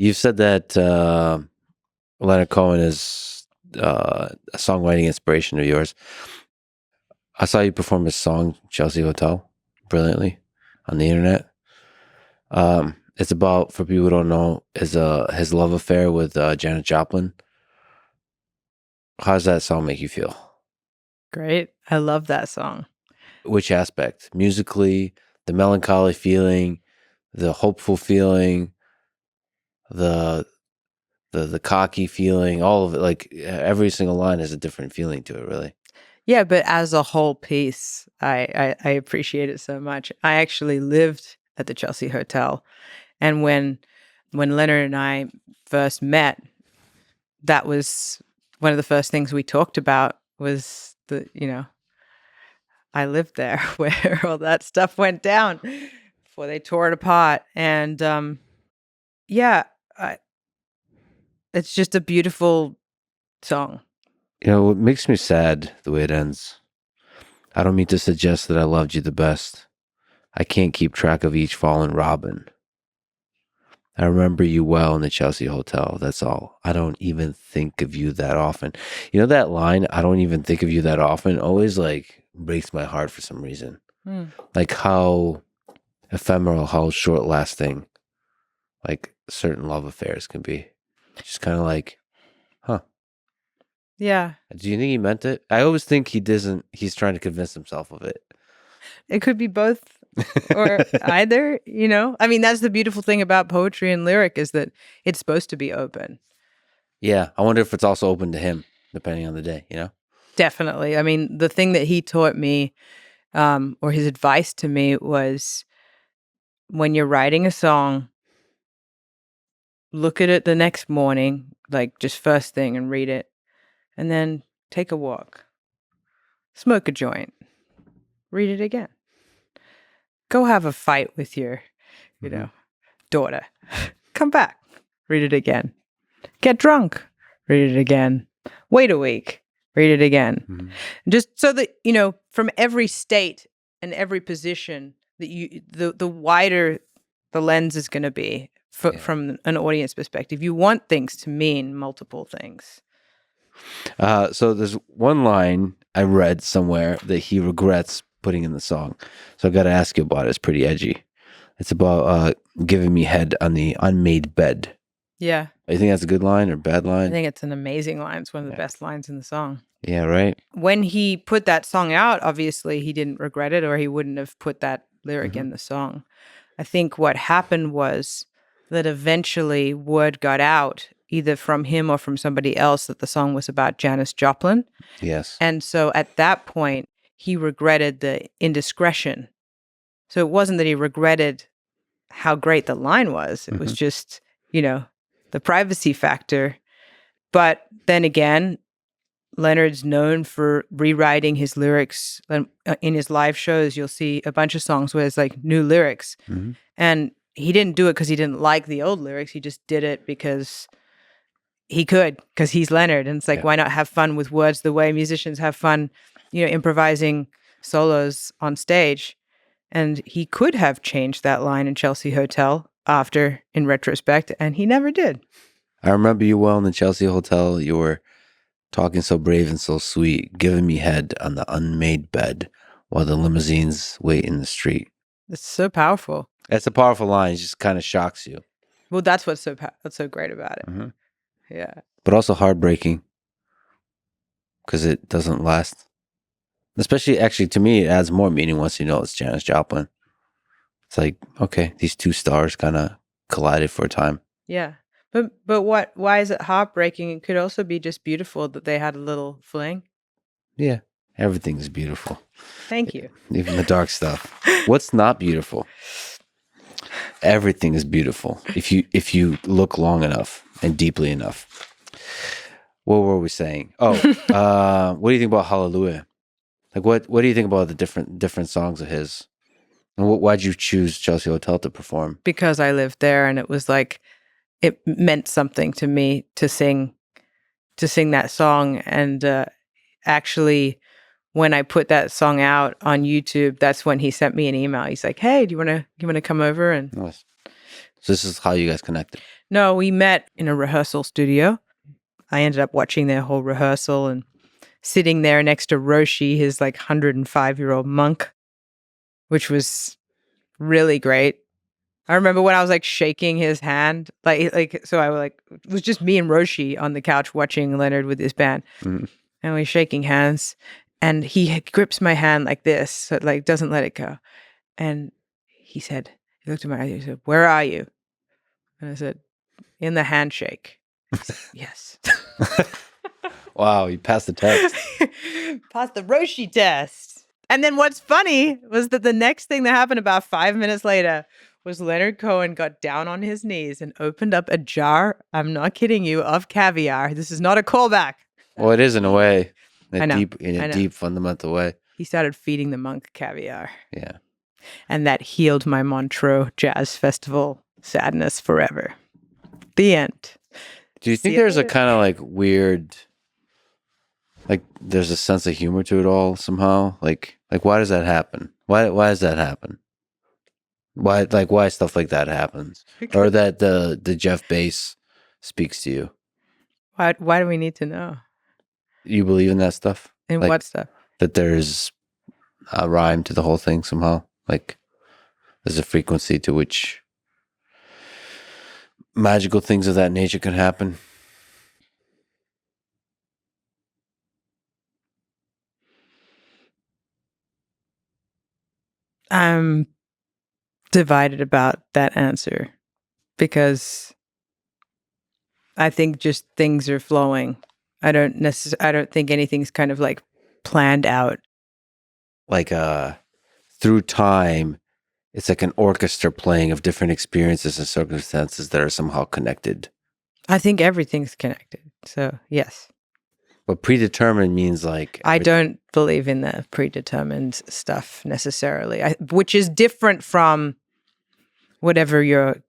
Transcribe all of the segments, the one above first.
You've said that Leonard Cohen is a songwriting inspiration of yours. I saw you perform his song Chelsea Hotel brilliantly on the internet. It's about, for people who don't know, is his love affair with Janis Joplin. How does that song make you feel? Great. I love that song. Which aspect? Musically, the melancholy feeling, the hopeful feeling, the cocky feeling, all of it. Like every single line has a different feeling to it, really. Yeah, but as a whole piece, I appreciate it so much. I actually lived at the Chelsea Hotel, and when Leonard and I first met, that was one of the first things we talked about was I lived there where all that stuff went down before they tore it apart. And it's just a beautiful song. You know, what makes me sad the way it ends. I don't mean to suggest that I loved you the best. I can't keep track of each fallen robin. I remember you well in the Chelsea Hotel. That's all. I don't even think of you that often. You know that line, I don't even think of you that often, always like breaks my heart for some reason. Like how ephemeral, how short lasting like certain love affairs can be. Just kind of like, huh. Yeah. Do you think he meant it? I always think he's trying to convince himself of it. It could be both or either, you know? I mean, that's the beautiful thing about poetry and lyric is that it's supposed to be open. Yeah. I wonder if it's also open to him, depending on the day, you know? Definitely. I mean, the thing that he taught me, or his advice to me was when you're writing a song, look at it the next morning, like just first thing and read it, and then take a walk, smoke a joint, read it again. Go have a fight with your, daughter. Come back, read it again. Get drunk, read it again. Wait a week, read it again. Mm-hmm. Just so that, from every state and every position that the wider the lens is going to be from an audience perspective. You want things to mean multiple things. So there's one line I read somewhere that he regrets putting in the song. So I got to ask you about it. It's pretty edgy. It's about giving me head on the unmade bed. Yeah. You think that's a good line or bad line? I think it's an amazing line. It's one of the best lines in the song. Yeah, right? When he put that song out, obviously he didn't regret it or he wouldn't have put that lyric in the song. I think what happened was that eventually word got out, either from him or from somebody else, that the song was about Janis Joplin. Yes. And so at that point, he regretted the indiscretion. So it wasn't that he regretted how great the line was. It was just, the privacy factor. But then again, Leonard's known for rewriting his lyrics. In his live shows, you'll see a bunch of songs where it's like new lyrics. Mm-hmm. And he didn't do it because he didn't like the old lyrics. He just did it because he could, because he's Leonard. And it's like, why not have fun with words the way musicians have fun, improvising solos on stage. And he could have changed that line in Chelsea Hotel after, in retrospect, and he never did. I remember you well in the Chelsea Hotel. You were talking so brave and so sweet, giving me head on the unmade bed while the limousines wait in the street. It's so powerful. That's a powerful line. It just kind of shocks you. Well, that's what's so great about it. Mm-hmm. Yeah. But also heartbreaking because it doesn't last. Especially, actually, to me, it adds more meaning once you know it's Janis Joplin. It's like, okay, these two stars kind of collided for a time. Yeah. But why is it heartbreaking? It could also be just beautiful that they had a little fling. Yeah. Everything is beautiful. Thank you. Even the dark stuff. What's not beautiful? Everything is beautiful if you look long enough and deeply enough. What were we saying? Oh, what do you think about Hallelujah? Like, what do you think about the different songs of his? And why'd you choose Chelsea Hotel to perform? Because I lived there, and it was like it meant something to me to sing that song. And actually, when I put that song out on YouTube, that's when he sent me an email. He's like, "Hey, do you want to come over?" And nice. So this is how you guys connected. No, we met in a rehearsal studio. I ended up watching their whole rehearsal and sitting there next to Roshi, his like 105-year-old monk, which was really great. I remember when I was like shaking his hand, so I like it was just me and Roshi on the couch watching Leonard with his band, and we're shaking hands, and he grips my hand like this, so it like doesn't let it go, and he looked at my eyes, he said, "Where are you?" And I said, "In the handshake." He said, "Yes." Wow, you passed the test. Passed the Roshi test. And then what's funny was that the next thing that happened about 5 minutes later was Leonard Cohen got down on his knees and opened up a jar, I'm not kidding you, of caviar. This is not a callback. Well, it is in a way. I know. In a deep, fundamental way. He started feeding the monk caviar. Yeah. And that healed my Montreux Jazz Festival sadness forever. The end. Do you think there's a kind of like weird, like there's a sense of humor to it all somehow? Like why does that happen? Why does that happen? Why stuff like that happens? Or that the Jeff bass speaks to you? Why do we need to know? You believe in that stuff? In what stuff? That there's a rhyme to the whole thing somehow? Like there's a frequency to which magical things of that nature can happen? I'm divided about that answer because I think just things are flowing. I don't think anything's kind of like planned out. Like through time, it's like an orchestra playing of different experiences and circumstances that are somehow connected. I think everything's connected. So, yes. But predetermined means like... I don't believe in the predetermined stuff necessarily, which is different from whatever your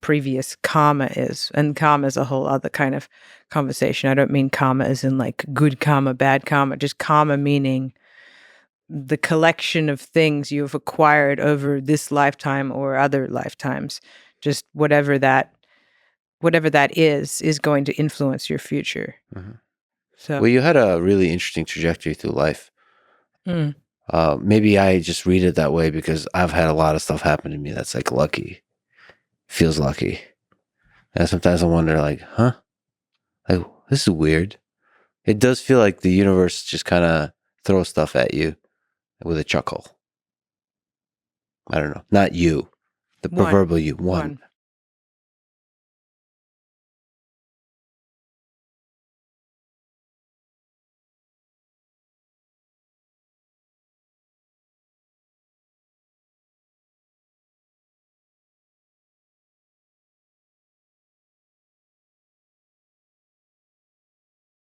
previous karma is. And karma is a whole other kind of conversation. I don't mean karma as in like good karma, bad karma, just karma meaning the collection of things you've acquired over this lifetime or other lifetimes. Just whatever that is going to influence your future. Mm-hmm. So, well, you had a really interesting trajectory through life. Maybe I just read it that way because I've had a lot of stuff happen to me that's like lucky. Feels lucky. And sometimes I wonder like, huh? Like, this is weird. It does feel like the universe just kind of throws stuff at you with a chuckle. I don't know. Not you. The proverbial you. One.